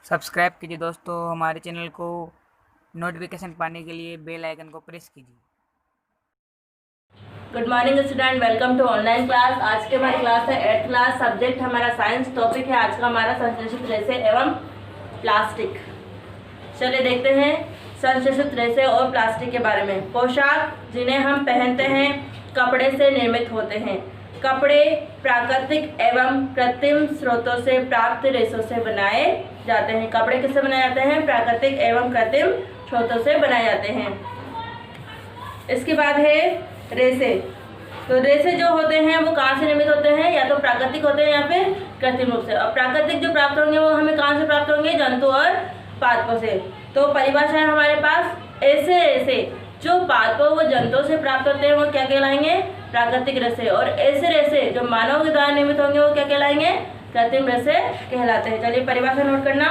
Subscribe कीजिए दोस्तों हमारे चैनल को। नोटिफिकेशन पाने के लिए बेल आइकन को प्रेस कीजिए। Good morning student, welcome to online class. आज के हमारी क्लास है 8th क्लास। सब्जेक्ट हमारा साइंस। टॉपिक है आज का हमारा संश्लेषित रेशे एवं प्लास्टिक। चलिए देखते हैं संश्लेषित रेशे और प्लास्टिक के बारे में। पोशाक जिन्हें हम पहनते हैं कपड़े से निर्मित होते हैं। कपड़े प्राकृतिक एवं कृत्रिम स्रोतों से प्राप्त रेशों से बनाए जाते हैं। कपड़े किससे बनाए जाते हैं? प्राकृतिक एवं कृत्रिम स्रोतों से बनाए जाते हैं। इसके बाद है रेशे। तो रेशे जो होते हैं वो कहाँ से निर्मित होते हैं? या तो प्राकृतिक होते हैं या फिर कृत्रिम रूप से। और प्राकृतिक जो प्राप्त होंगे वो हमें कहाँ से प्राप्त होंगे? जंतु और पादपों से। तो परिभाषा है हमारे पास, ऐसे रेशे जो पादपों व जंतुओं से प्राप्त होते हैं वो क्या कहलाएंगे? प्राकृतिक रेशे। और ऐसे रेशे जो मानव के द्वारा निर्मित होंगे वो क्या कहलाएंगे? कृत्रिम रेशे कहलाते हैं। चलिए परिभाषा नोट करना।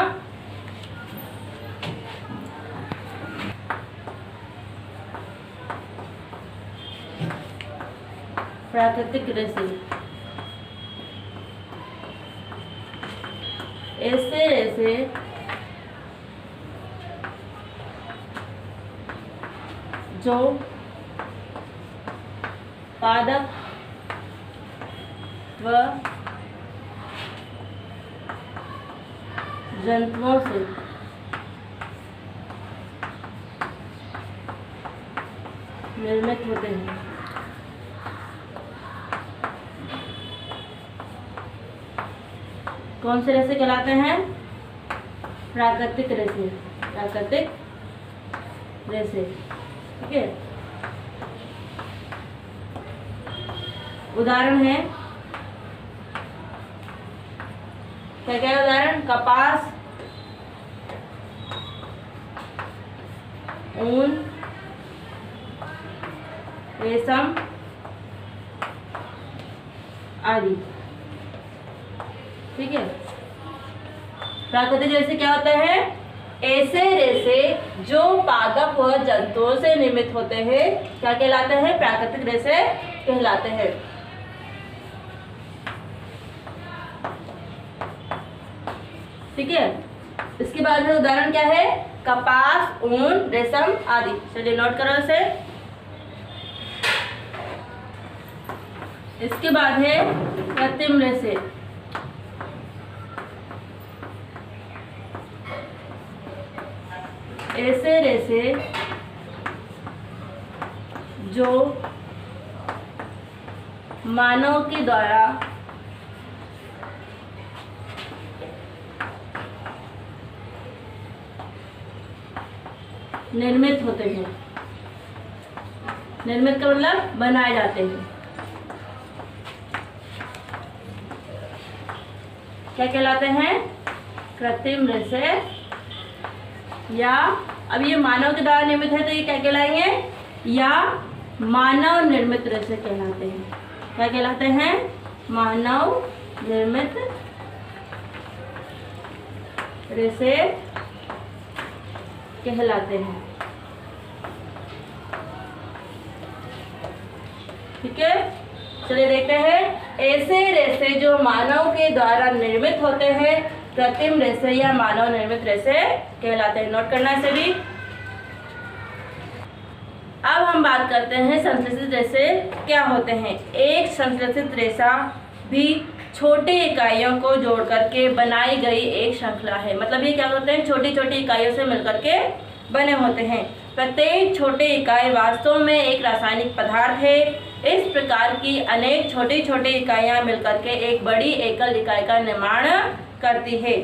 प्राकृतिक रेशे ऐसे रेशे जो पादप व जंतुओं से निर्मित होते हैं। कौन से रेशे कहलाते हैं? प्राकृतिक रेशे। प्राकृतिक रेशे, ठीक है। उदाहरण है, क्या क्या उदाहरण? कपास, ऊन, रेशम आदि, ठीक है। प्राकृतिक रेशे क्या होता है? ऐसे रेशे जो पादप व जंतुओं से निर्मित होते हैं क्या कहलाते हैं? प्राकृतिक रेशे कहलाते हैं। ठीक है। इसके बाद में उदाहरण क्या है? कपास, ऊन, रेशम आदि। चलिए नोट करो इसे। इसके बाद है कृत्रिम रेशे। ऐसे रेशे जो मानव के द्वारा निर्मित होते हैं। निर्मित का मतलब बनाए जाते हैं। क्या कहलाते हैं? कृत्रिम रेशे। या अब ये मानव के द्वारा निर्मित है तो ये क्या कहलाएंगे? या मानव निर्मित रेशे कहलाते हैं। क्या कहलाते हैं? मानव निर्मित रेशे कहलाते हैं। ठीक है। चलिए देखते हैं ऐसे रेशे जो मानव के द्वारा निर्मित होते हैं कृत्रिम रेशे या मानव निर्मित रेशे कहलाते हैं। नोट करना है सभी। अब हम बात करते हैं संश्लेषित रेशे क्या होते हैं। एक संश्लेषित रेशा भी छोटे इकाइयों को जोड़ करके बनाई गई एक श्रृंखला है। मतलब ये क्या होते हैं? छोटी छोटी इकाइयों से मिलकर के बने होते हैं। प्रत्येक छोटी इकाई वास्तव में एक रासायनिक पदार्थ है। इस प्रकार की अनेक छोटी छोटी इकाइयां मिलकर के एक बड़ी एकल इकाई का निर्माण करती है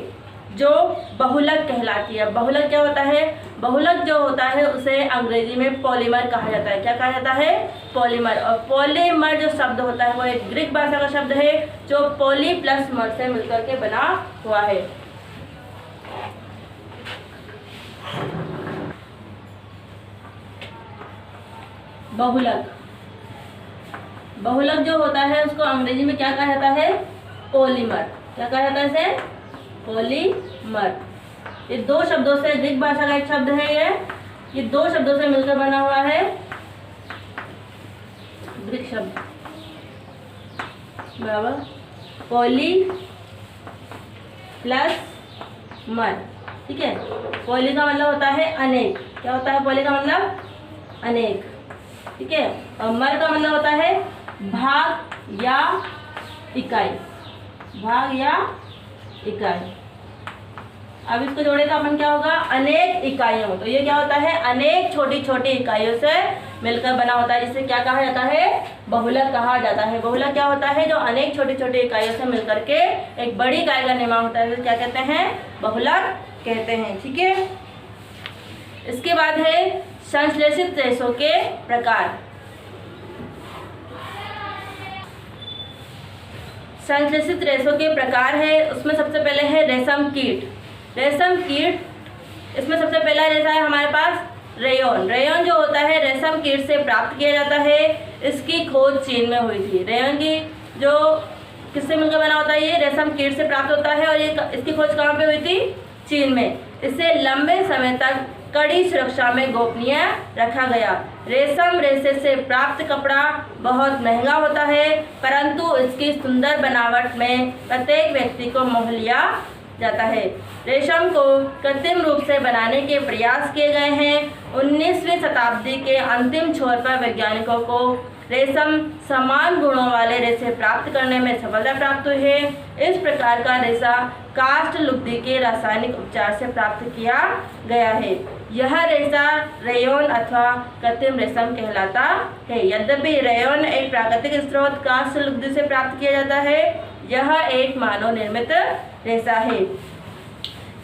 जो बहुलक कहलाती है। बहुलक क्या होता है? बहुलक जो होता है उसे अंग्रेजी में पॉलीमर कहा जाता है। क्या कहा जाता है? पॉलीमर। और पॉलीमर जो शब्द होता है वो एक ग्रीक भाषा का शब्द है जो पॉली प्लस मर से मिलकर के बना हुआ है। बहुलक। बहुलक जो होता है उसको अंग्रेजी में क्या कहा जाता है? पॉलीमर। क्या कहा जाता है इसे? पॉलीमर। ये दो शब्दों से, ग्रीक भाषा का एक शब्द है ये दो शब्दों से मिलकर बना हुआ है। ग्रीक शब्द बराबर पॉली प्लस मर। ठीक है। पॉली का मतलब होता है अनेक। क्या होता है पॉली का मतलब? अनेक, ठीक है। और मर का मतलब होता है भाग या इकाई, भाग या इकाई। अब इसको जोड़े तो अपन क्या होगा? अनेक इकाइयों। तो ये क्या होता है? अनेक छोटी छोटी इकाइयों से मिलकर बना होता है, जिसे क्या कहा जाता है? बहुलक कहा जाता है। बहुलक क्या होता है? जो अनेक छोटी छोटी इकाइयों से मिलकर के एक बड़ी इकाई का निर्माण होता है, तो क्या कहते हैं? बहुलक कहते हैं, ठीक है। इसके बाद है संश्लेषित रेशों के प्रकार। संश्लेषित रेशों के प्रकार है, उसमें सबसे पहले है रेशम कीट। रेशम कीट, इसमें सबसे पहला रेशा है हमारे पास रेयॉन। रेयॉन जो होता है रेशम कीट से प्राप्त किया जाता है। इसकी खोज चीन में हुई थी। रेयॉन की जो किससे मिलकर बना होता है? ये रेशम कीट से प्राप्त होता है। और ये इसकी खोज कहाँ पे हुई थी? चीन में। इसे लंबे समय तक कड़ी सुरक्षा में गोपनीय रखा गया। रेशम रेशे से प्राप्त कपड़ा बहुत महंगा होता है, परंतु इसकी सुंदर बनावट में प्रत्येक व्यक्ति को मोह लिया जाता है। रेशम को कृत्रिम रूप से बनाने के प्रयास किए गए हैं। 19वीं शताब्दी के अंतिम छोर पर वैज्ञानिकों को रेशम समान गुणों वाले रेशे प्राप्त करने में सफलता प्राप्त हुई है। इस प्रकार का रेशा काष्ठ लुगदी के रासायनिक उपचार से प्राप्त किया गया है। यह रेशा रेयॉन अथवा कृत्रिम रेशम कहलाता है। यद्यपि रेयॉन एक प्राकृतिक स्रोत काष्ठ लुगदी से प्राप्त किया जाता है, यह एक मानव निर्मित रेशा है।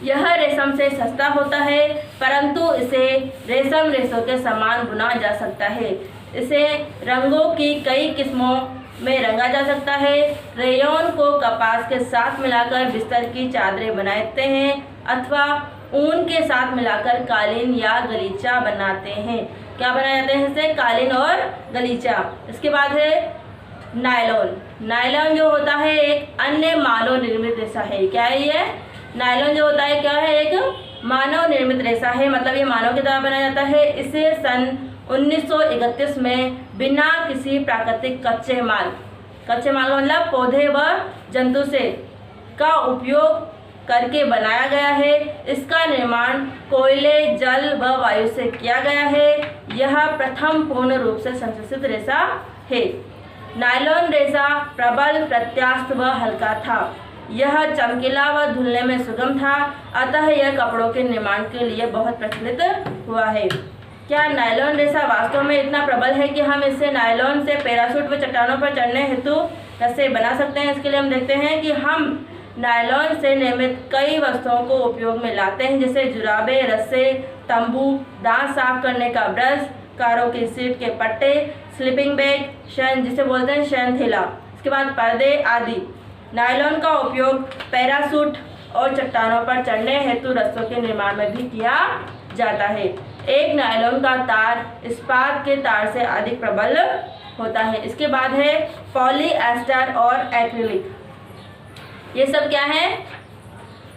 यह रेशम से सस्ता होता है, परंतु इसे रेशम रेशों के समान बुना जा सकता है। इसे रंगों की कई किस्मों में रंगा जा सकता है। रेयॉन को कपास के साथ मिलाकर बिस्तर की चादरें बनाते हैं अथवा ऊन के साथ मिलाकर कालीन या गलीचा बनाते हैं। क्या बनाए जाते हैं इससे? कालीन और गलीचा। इसके बाद है नायलॉन। नायलॉन जो होता है एक अन्य मानव निर्मित रेशा है। क्या है ये? नायलॉन जो होता है क्या है? एक मानव निर्मित रेशा है, मतलब ये मानव के द्वारा बनाया जाता है। इसे सन 1931 में बिना किसी प्राकृतिक कच्चे माल का मतलब पौधे व जंतु से का उपयोग करके बनाया गया है। इसका निर्माण कोयले, जल व वायु से किया गया है। यह प्रथम पूर्ण रूप से संश्लेषित रेशा है। नायलॉन रेशा प्रबल, प्रत्यास्थ व हल्का था। यह चमकीला व धुलने में सुगम था, अतः यह कपड़ों के निर्माण के लिए बहुत प्रचलित हुआ है। क्या नायलॉन रेशा वास्तव में इतना प्रबल है कि हम इससे नायलॉन से पैराशूट व चट्टानों पर चढ़ने हेतु रस्से बना सकते हैं? इसके लिए हम देखते हैं कि हम नायलॉन से निर्मित कई वस्तुओं को उपयोग में लाते हैं, जैसे जुराबे, रस्से, तंबू, दांत साफ करने का ब्रश, कारों की सीट के पट्टे, स्लीपिंग बैग, शयन जिसे बोलते हैं शयन थैला, इसके बाद पर्दे आदि। नायलॉन का उपयोग पैराशूट और चट्टानों पर चढ़ने हेतु रस्सों के निर्माण में भी किया जाता है। एक नायलॉन का तार इस्पात के तार से अधिक प्रबल होता है। इसके बाद है पॉलीएस्टर और एक्रिलिक। ये सब क्या है?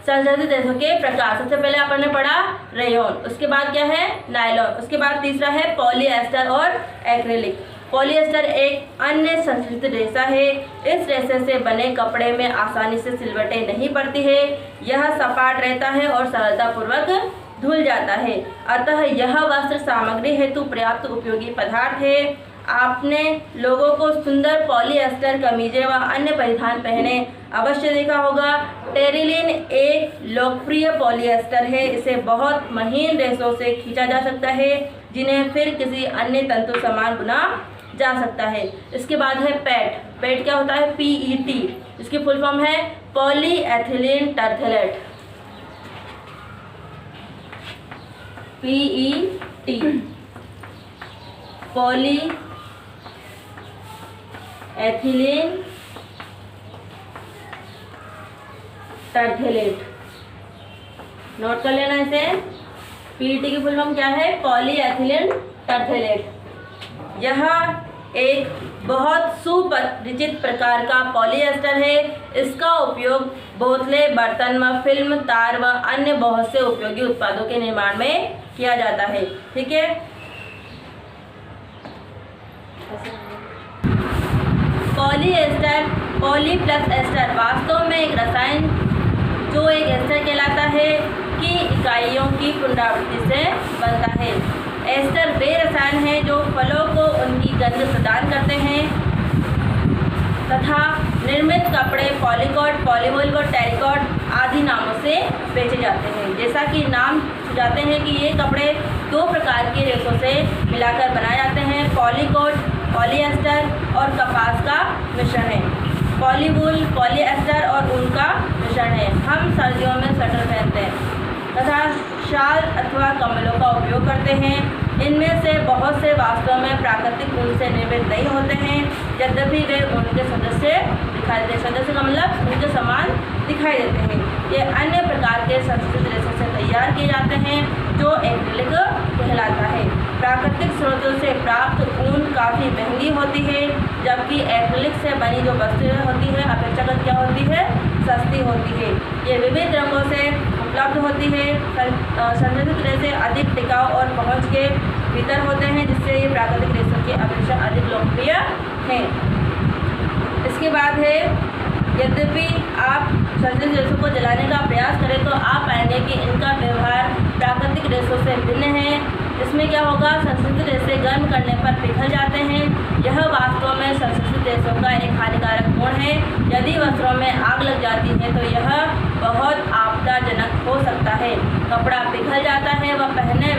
संश्लेषित रेशों के प्रकार। सबसे पहले अपन ने पढ़ा रेयॉन, उसके बाद क्या है? नायलॉन, उसके बाद तीसरा है पॉलीएस्टर और एक्रिलिक। पॉलीएस्टर एक अन्य संश्लेषित रेशा है। इस रेशे से बने कपड़े में आसानी से सिलवटें नहीं पड़ती है। यह सपाट रहता है और सरलतापूर्वक धुल जाता है, अतः यह वस्त्र सामग्री हेतु पर्याप्त उपयोगी पदार्थ है। आपने लोगों को सुंदर पॉलीएस्टर कमीजें व अन्य परिधान पहने अवश्य देखा होगा। टेरिलिन एक लोकप्रिय पॉलीएस्टर है। इसे बहुत महीन रेशों से खींचा जा सकता है, जिन्हें फिर किसी अन्य तंतु समान बुना जा सकता है। इसके बाद है पैट। पैट क्या होता है? PET, इसकी फुल फॉर्म है polyethylene terephthalate. PET polyethylene terephthalate. Note कर लेना इसे। PET की फुल फॉर्म क्या है? Polyethylene terephthalate. यह एक बहुत सुपरिचित प्रकार का पॉलीएस्टर है। इसका उपयोग बोतलें, बर्तन व फिल्म, तार व अन्य बहुत से उपयोगी उत्पादों के निर्माण में किया जाता है। ठीक है। पॉलीएस्टर, पॉली प्लस एस्टर वास्तव में एक रसायन जो एक एस्टर कहलाता है की इकाई इकाइयों की पुनरावृत्ति से बनता है। एस्टर वे रसायन हैं जो फलों को उनकी गंध प्रदान करते हैं तथा निर्मित कपड़े पॉलीकोट, पॉलीवुल, टेरिकॉट आदि नामों से बेचे जाते हैं। जैसा कि नाम सुझाते हैं कि ये कपड़े 2 प्रकार के रेशों से मिलाकर बनाए जाते हैं। पॉलीकोट पॉलीएस्टर और कपास का मिश्रण है। पॉलीवुल पॉलीएस्टर और ऊन का मिश्रण है। हम सर्दियों में स्वेटर पहनते हैं तथा शाल अथवा कंबलों का उपयोग करते हैं। इनमें से बहुत से वास्तव में प्राकृतिक ऊन से निर्मित नहीं होते हैं, यद्यपि वे ऊन के सदस्य दिखाई देते हैं। सदस्य का मतलब उनके समान दिखाई देते हैं। ये अन्य प्रकार के संस्कृत रेशों से तैयार किए जाते हैं जो एक्रिलिक कहलाता है। प्राकृतिक स्रोतों से प्राप्त ऊन काफ़ी महंगी होती है, जबकि एक्रिलिक से बनी जो वस्तुएं होती है अपेक्षाकृत क्या होती है, सस्ती होती है। ये विविध रंगों से उपलब्ध होती है। संस्कृत रेशे अधिक टिकाऊ और पहुंच के भीतर होते हैं, जिससे ये प्राकृतिक रेशों की अपेक्षा अधिक लोकप्रिय हैं। इसके बाद है, यद्यपि आप संस्कृत रेशों को जलाने का प्रयास करें तो आप पाएंगे कि इनका व्यवहार प्राकृतिक रेशों से भिन्न है। इसमें क्या होगा, संस्कृत रेशे गर्म करने पर पिघल जाते हैं। यह वास्तव में संस्कृत रेशों का एक हानिकारक गुण है। यदि वस्त्रों में आग लग जाती है तो यह बहुत आपदाजनक हो सकता है। कपड़ा पिघल जाता है व पहनने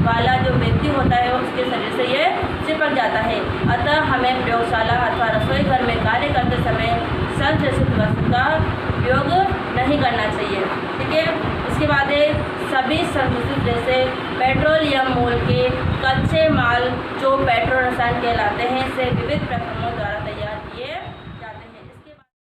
वाला जो व्यक्ति होता है उसके शरीर से ये चिपक जाता है। अतः हमें प्रयोगशाला अथवा रसोई घर में कार्य करते समय संश्लेषित वस्त्र का उपयोग नहीं करना चाहिए। ठीक है। इसके बाद सभी संश्लेषित रेशे पेट्रोलियम मूल के कच्चे माल जो पेट्रो रसायन कहलाते हैं से विविध प्रक्रमों द्वारा